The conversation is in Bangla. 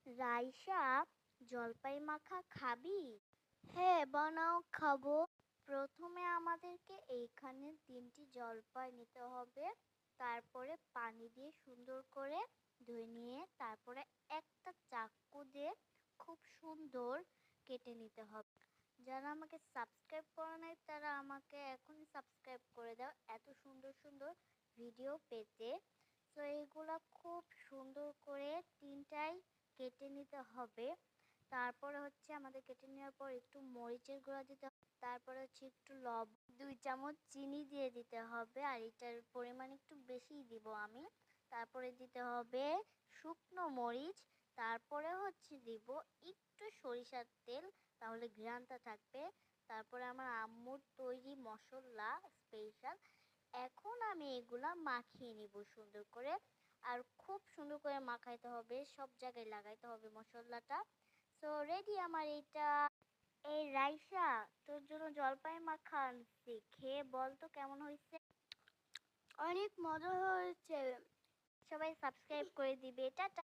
রাইসা, জলপাই মাখা খাবি? হ্যাঁ, বানাও, খাবো। প্রথমে আমাদেরকে এইখানে 3টি জলপাই নিতে হবে। তারপরে পানি দিয়ে সুন্দর করে ধুয়ে নিয়ে তারপরে একটা চাকু দিয়ে খুব সুন্দর কেটে নিতে হবে। যারা আমাকে সাবস্ক্রাইব করে নাই তারা আমাকে এখনই সাবস্ক্রাইব করে দাও এত সুন্দর সুন্দর ভিডিও পেতে। তো এইগুলা খুব সুন্দর করে তিনটাই কেটে নিতে হবে। তারপরে হচ্ছে আমাদের কেটে নেওয়ার পর একটু মরিচের গুঁড়া দিতে হবে। তারপরে হচ্ছে একটু লবণ, 2 চামচ চিনি দিয়ে দিতে হবে, আর এটার পরিমাণ একটু বেশিই দিব আমি। তারপরে দিতে হবে শুকনো মরিচ। তারপরে হচ্ছে দিব একটু সরিষার তেল, তাহলে ঘ্রাণটা থাকবে। তারপরে আমার আম্মুর তৈরি মশলা স্পেশাল। এখন আমি এগুলা মাখিয়ে নিব সুন্দর করে, আর খুব সুন্দর করে মাখাইতে হবে, সব জায়গায় লাগাইতে হবে মশলাটা। সো রেডি আমার এটা। এই রাইসা, তোর জন্য জলপাই মাখা আনছি, খেয়ে বল তো কেমন হয়েছে। অনেক মজা হয়েছে। সবাই সাবস্ক্রাইব করে দিবে। টাটা।